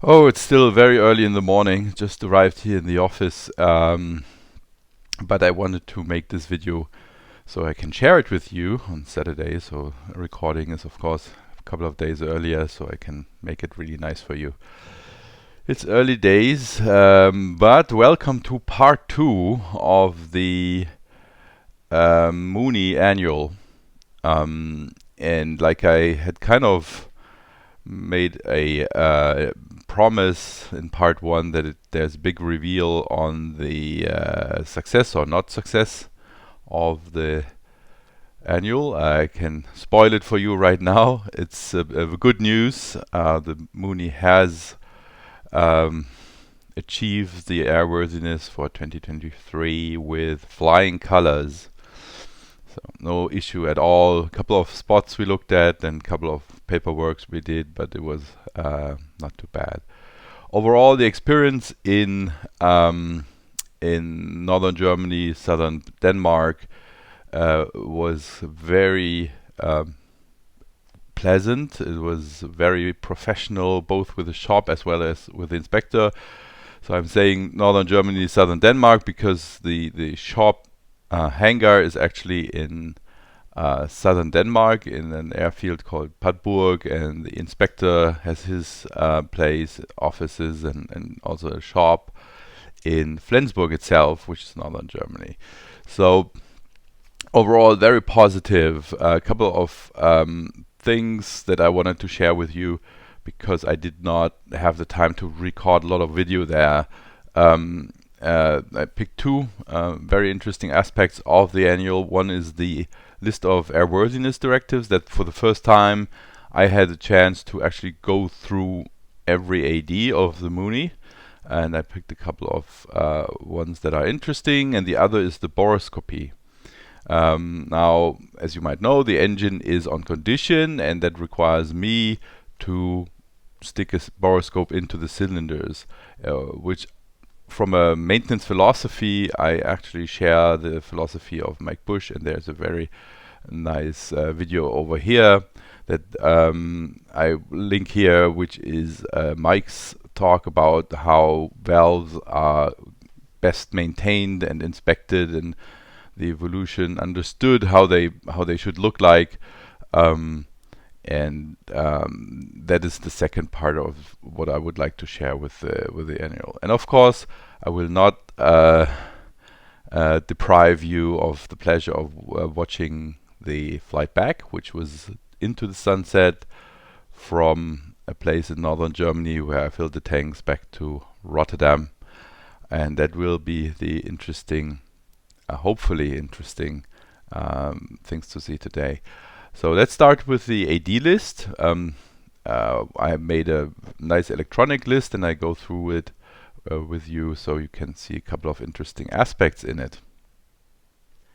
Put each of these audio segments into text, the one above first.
Oh, it's still very early in the morning. Just arrived here in the office, but I wanted to make this video so I can share it with you on Saturday. So recording is, of course, a couple of days earlier, so I can make it really nice for you. It's early days, but welcome to part two of the Mooney annual. And like I had kind of made a promise in part one that there's a big reveal on the success or not success of the annual. I can spoil it for you right now. It's good news. The Mooney has um, achieved the airworthiness for 2023 with flying colors. So no issue at all. A couple of spots we looked at and a couple of paperworks we did, but it was not too bad. Overall, the experience in northern Germany, southern Denmark was very pleasant. It was very professional, both with the shop as well as with the inspector. So I'm saying northern Germany, southern Denmark, because the shop hangar is actually in southern Denmark in an airfield called Padburg, and the inspector has his place, offices, and also a shop in Flensburg itself, which is northern Germany. So overall, very positive. A couple of things that I wanted to share with you because I did not have the time to record a lot of video there. I picked two very interesting aspects of the annual. One is the list of airworthiness directives that for the first time I had a chance to actually go through every AD of the Mooney, and I picked a couple of ones that are interesting, and the other is the boroscopy. Now, as you might know, the engine is on condition, and that requires me to stick a boroscope into the cylinders, which from a maintenance philosophy, I actually share the philosophy of Mike Bush, and there's a very nice video over here that I link here, which is Mike's talk about how valves are best maintained and inspected, and the evolution understood how they should look like. That is the second part of what I would like to share with the annual. And of course, I will not deprive you of the pleasure of watching the flight back, which was into the sunset from a place in northern Germany where I filled the tanks back to Rotterdam, and that will be the interesting, hopefully interesting things to see today. So let's start with the AD list. I made a nice electronic list and I go through it with you so you can see a couple of interesting aspects in it.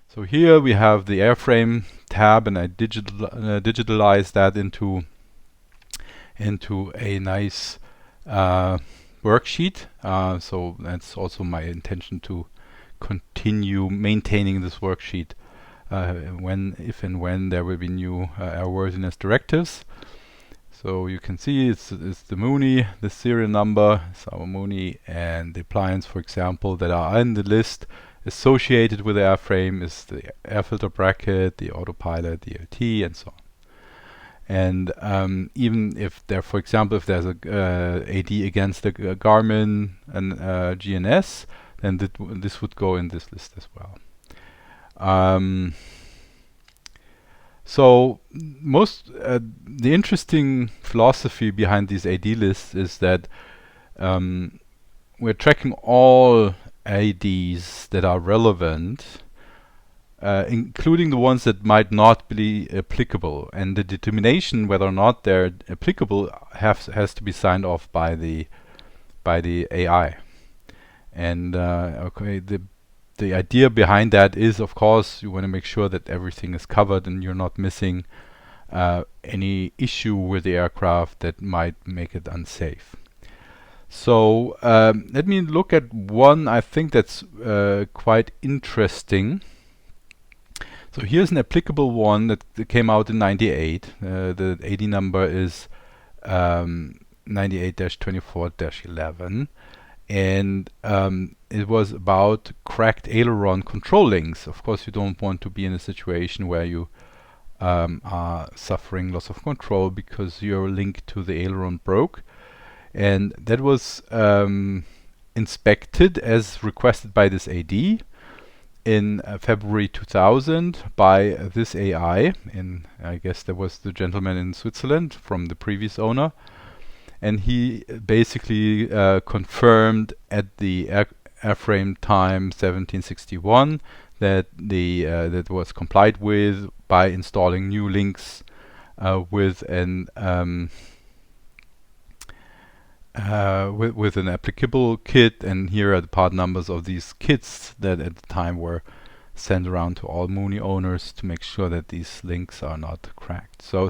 So here we have the airframe tab, and I digitalize that into a nice worksheet. So that's also my intention to continue maintaining this worksheet if and when there will be new airworthiness directives. So you can see it's the Mooney, the serial number, it's our Mooney, and the appliance, for example, that are in the list associated with the airframe is the air filter bracket, the autopilot, the LT, and so on. And even if there, for example, if there's a AD against the Garmin and GNS, then this would go in this list as well. So the interesting philosophy behind these AD lists is that we're tracking all ADs that are relevant, including the ones that might not be applicable, and the determination whether or not they're applicable has to be signed off by the AI. And okay, the idea behind that is, of course, you want to make sure that everything is covered and you're not missing any issue with the aircraft that might make it unsafe. So let me look at one I think that's quite interesting. So here's an applicable one that came out in '98. The AD number is 98-24-11, and it was about cracked aileron control links. Of course, you don't want to be in a situation where you are suffering loss of control because your link to the aileron broke. And that was inspected as requested by this AD in February 2000 by this AI. And I guess there was the gentleman in Switzerland from the previous owner. And he basically confirmed at the airframe time 1761 that that was complied with by installing new links with an with an applicable kit. And here are the part numbers of these kits that at the time were sent around to all Mooney owners to make sure that these links are not cracked. So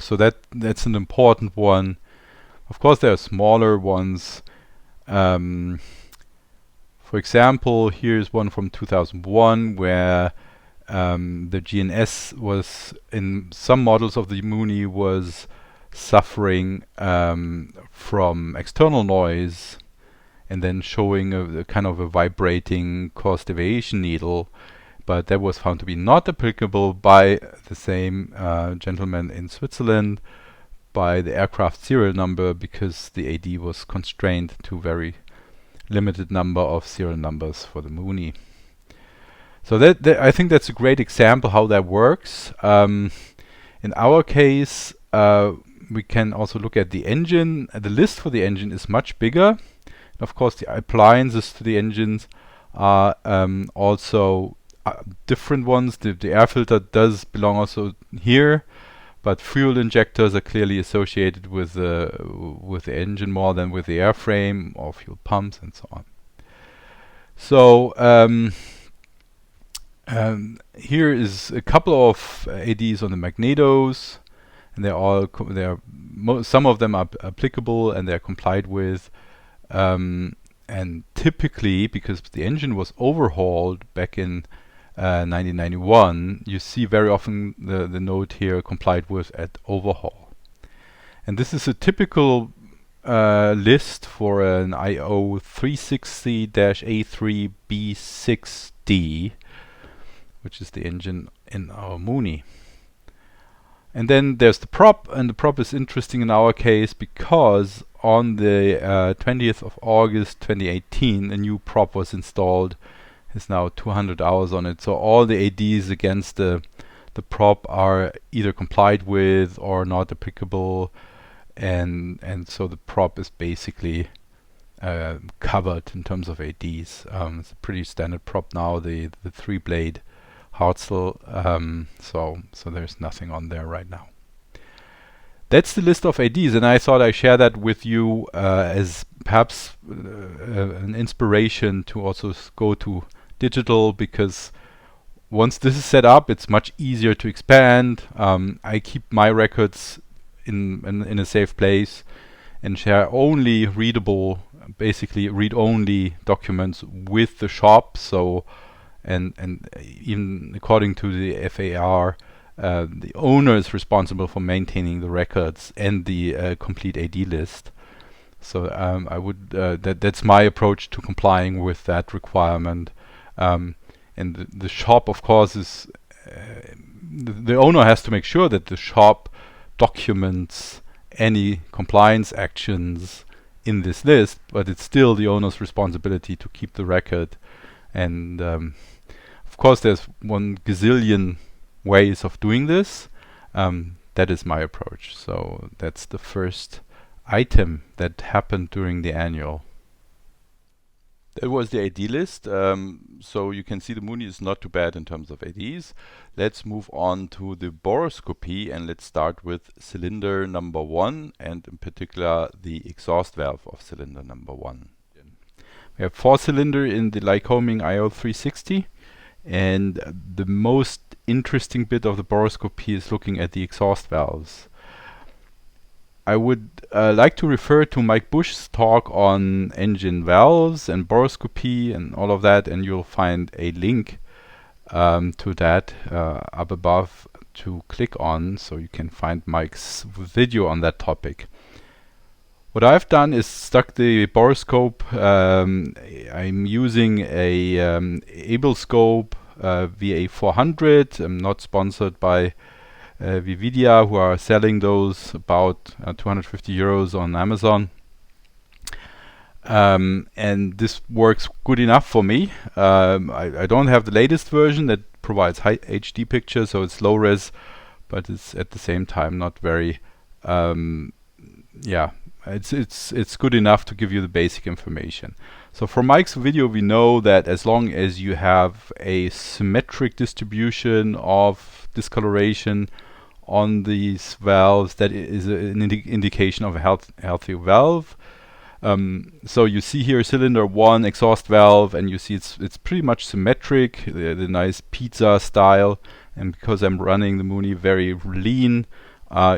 that's an important one. Of course, there are smaller ones. For example, here's one from 2001 where the GNS was, in some models of the Mooney, was suffering from external noise and then showing a kind of a vibrating cause deviation needle. But that was found to be not applicable by the same gentleman in Switzerland, by the aircraft serial number, because the AD was constrained to very limited number of serial numbers for the Mooney. So that I think that's a great example how that works. In our case, we can also look at the engine. The list for the engine is much bigger. And of course, the appliances to the engines are also different ones. The air filter does belong also here, but fuel injectors are clearly associated with the engine more than with the airframe or fuel pumps and so on. So here is a couple of ADs on the magnetos, and they're all some of them are applicable and they're complied with. And typically, because the engine was overhauled back in 1991, you see very often the note here complied with at overhaul. And this is a typical list for an IO 360-A3B6D, which is the engine in our Mooney. And then there's the prop, and the prop is interesting in our case because on the 20th of August 2018, a new prop was installed. It's now 200 hours on it, so all the ADs against the prop are either complied with or not applicable, and so the prop is basically covered in terms of ADs. It's a pretty standard prop now, the 3-blade Hartzell, so there's nothing on there right now. That's the list of ADs, and I thought I'd share that with you as perhaps an inspiration to also go to digital, because once this is set up, it's much easier to expand. I keep my records in a safe place and share only readable, basically read-only documents with the shop. So, and even according to the FAR, the owner is responsible for maintaining the records and the complete AD list. So I would that's my approach to complying with that requirement. And the shop, of course, is the owner has to make sure that the shop documents any compliance actions in this list, but it's still the owner's responsibility to keep the record. And of course, there's 1 gazillion ways of doing this. That is my approach. So that's the first item that happened during the annual. That was the AD list. So you can see the Mooney is not too bad in terms of ADs. Let's move on to the boroscopy, and let's start with cylinder number 1, and in particular the exhaust valve of cylinder number 1. We have 4-cylinder in the Lycoming IO 360, and the most interesting bit of the boroscopy is looking at the exhaust valves. I would like to refer to Mike Bush's talk on engine valves and boroscopy and all of that, and you'll find a link to that up above to click on, so you can find Mike's video on that topic. What I've done is stuck the borescope. I'm using a AbleScope VA400. I'm not sponsored by Vividia, who are selling those about 250 euros on Amazon. And this works good enough for me. I don't have the latest version that provides high HD pictures, so it's low res, but it's at the same time not very yeah, it's good enough to give you the basic information. So for Mike's video, we know that as long as you have a symmetric distribution of discoloration on these valves, that is an indication of a healthy valve. So you see here cylinder 1 exhaust valve, and you see it's pretty much symmetric, the nice pizza style. And because I'm running the Mooney very lean,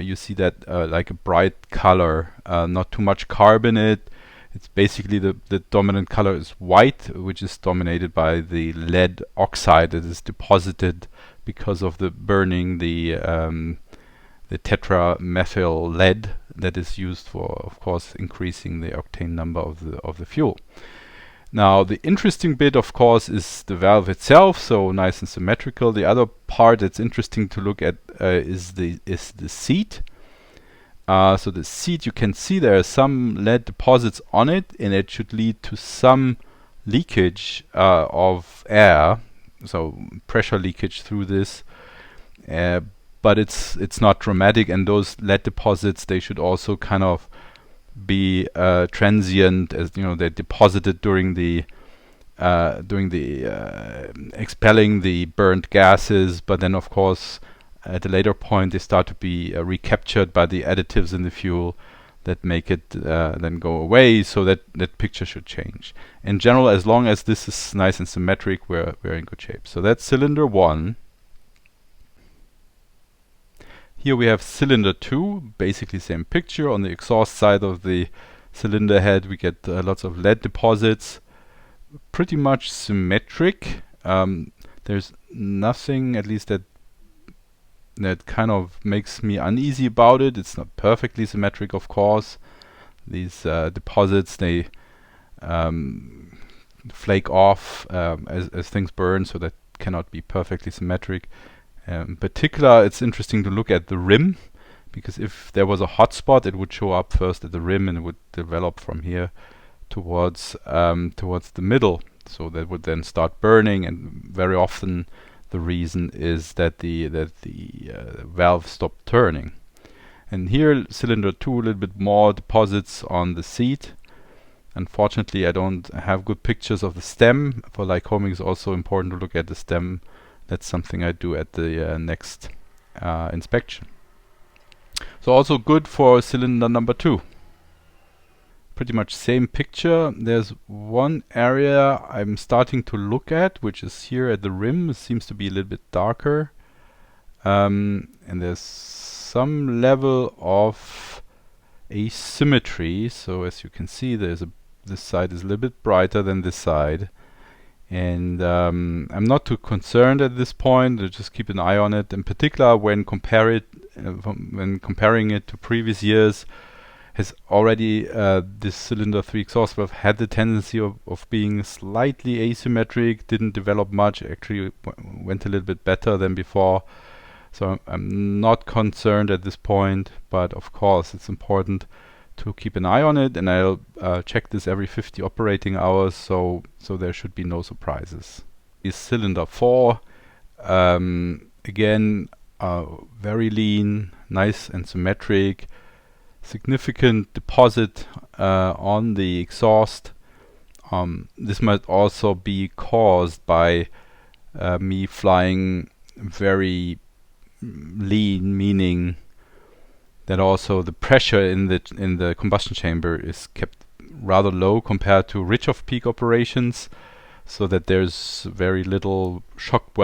you see that like a bright color, not too much carb in it. It's basically the dominant color is white, which is dominated by the lead oxide that is deposited because of the burning the tetramethyl lead that is used for, of course, increasing the octane number of the fuel. Now, the interesting bit, of course, is the valve itself, so nice and symmetrical. The other part that's interesting to look at is the seat. So the seat, you can see there are some lead deposits on it, and it should lead to some leakage of air, so pressure leakage through this. But it's not dramatic, and those lead deposits, they should also kind of be transient, as you know, they're deposited during the expelling the burnt gases, but then of course at a later point they start to be recaptured by the additives in the fuel that make it then go away, so that picture should change. In general, as long as this is nice and symmetric, we're in good shape. So that's cylinder 1. Here we have cylinder 2, basically same picture. On the exhaust side of the cylinder head we get lots of lead deposits, pretty much symmetric. There's nothing, at least that kind of makes me uneasy about it. It's not perfectly symmetric, of course. These deposits, they flake off as things burn, so that cannot be perfectly symmetric. In particular, it's interesting to look at the rim, because if there was a hot spot, it would show up first at the rim and it would develop from here towards the middle. So that would then start burning, and very often the reason is that the valve stopped turning. And here, cylinder 2, a little bit more deposits on the seat. Unfortunately, I don't have good pictures of the stem. For lycomic, it's also important to look at the stem. That's something I do at the next inspection. So also good for cylinder number 2. Pretty much same picture. There's one area I'm starting to look at, which is here at the rim. It seems to be a little bit darker. And there's some level of asymmetry. So as you can see, this side is a little bit brighter than this side. And I'm not too concerned at this point. I'll just keep an eye on it. In particular, when comparing it to previous years, has already this cylinder 3 exhaust valve had the tendency of being slightly asymmetric. Didn't develop much. Actually, went a little bit better than before. So I'm not concerned at this point. But of course, it's important to keep an eye on it, and I'll check this every 50 operating hours, so there should be no surprises. Is cylinder 4, again very lean, nice and symmetric, significant deposit on the exhaust. This might also be caused by me flying very lean, meaning that also the pressure in the combustion chamber is kept rather low compared to rich off-peak operations, so that there's very little shock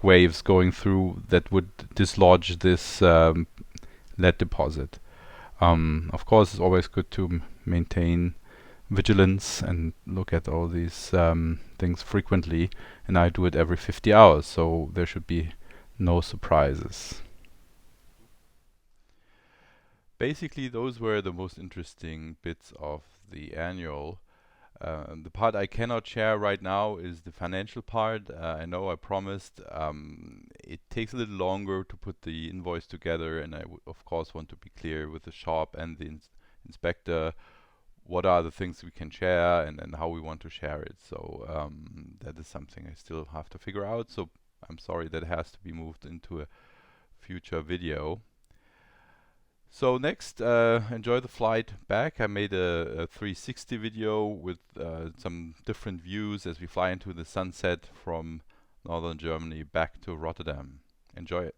waves going through that would dislodge this lead deposit. Of course, it's always good to maintain vigilance and look at all these things frequently, and I do it every 50 hours, so there should be no surprises. basically, those were the most interesting bits of the annual. The part I cannot share right now is the financial part. I know I promised. It takes a little longer to put the invoice together, and of course want to be clear with the shop and the inspector what are the things we can share and how we want to share it. So that is something I still have to figure out. So I'm sorry, that has to be moved into a future video. So next, enjoy the flight back. I made a 360 video with some different views as we fly into the sunset from northern Germany back to Rotterdam. Enjoy it.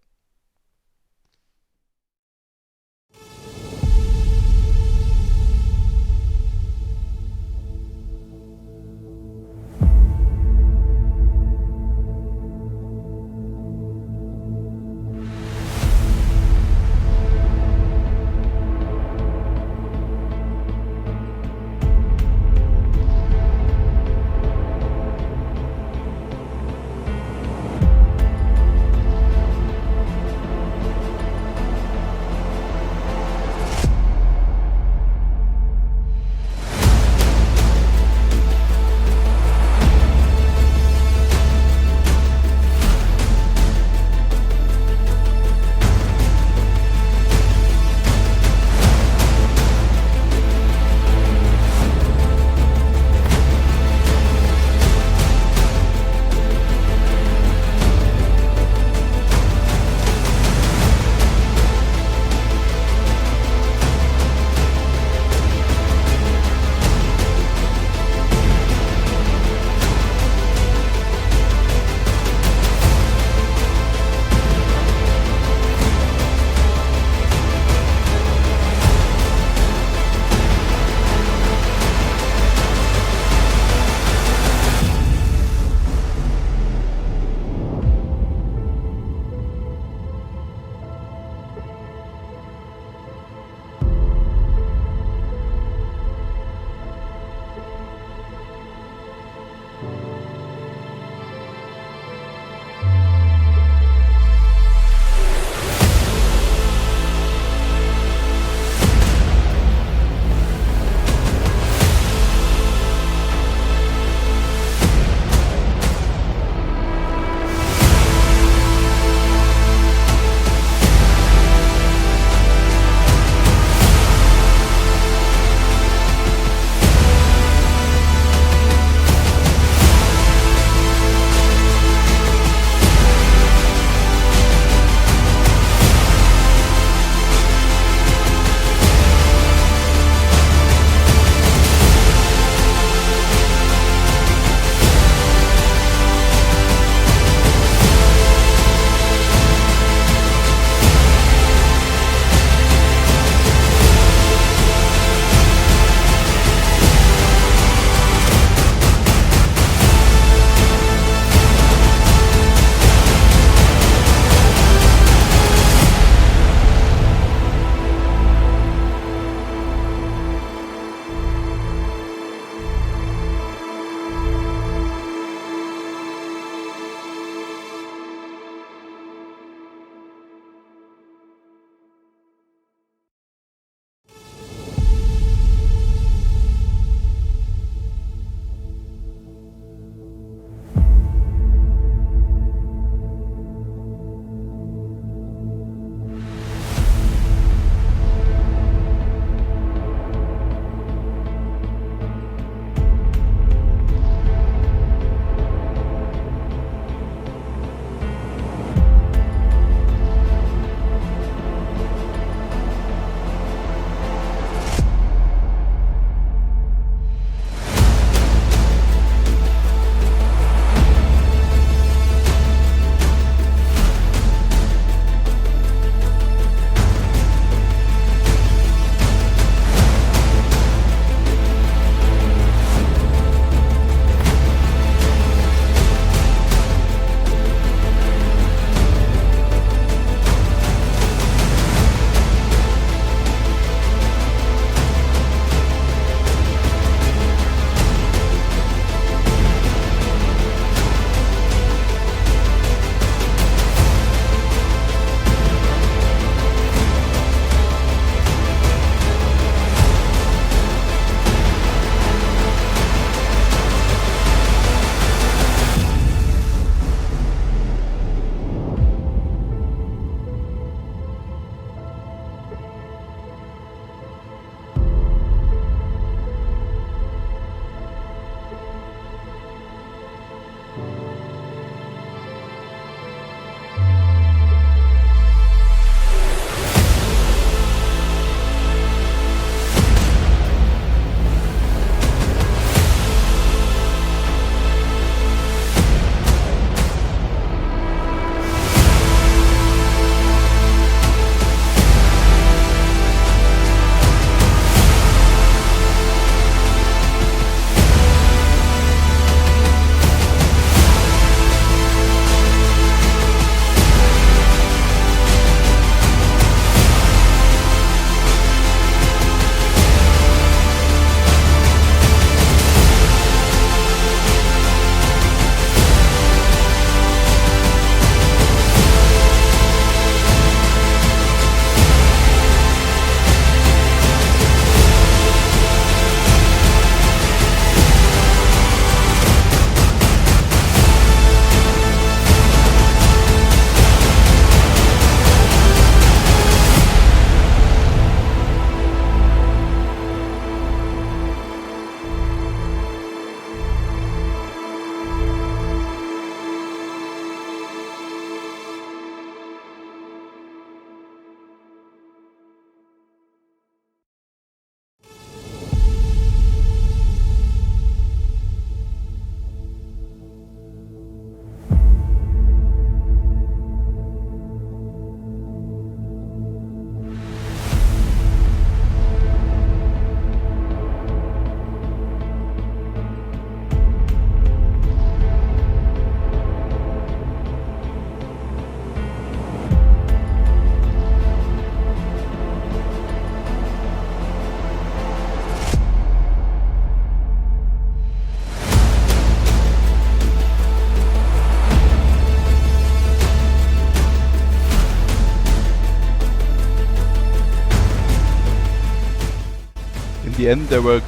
the end, there were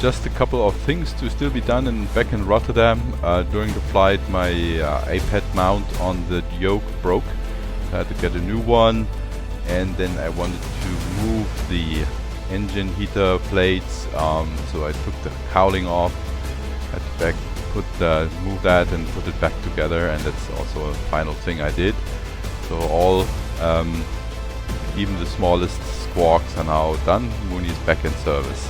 just a couple of things to still be done back in Rotterdam. During the flight, my iPad mount on the yoke broke. I had to get a new one, and then I wanted to move the engine heater plates, so I took the cowling off, had to move that and put it back together, and that's also a final thing I did. So all, even the smallest squawks are now done. Mooney is back in service.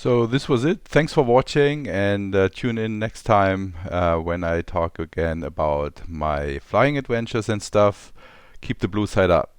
So this was it. Thanks for watching, and tune in next time when I talk again about my flying adventures and stuff. Keep the blue side up.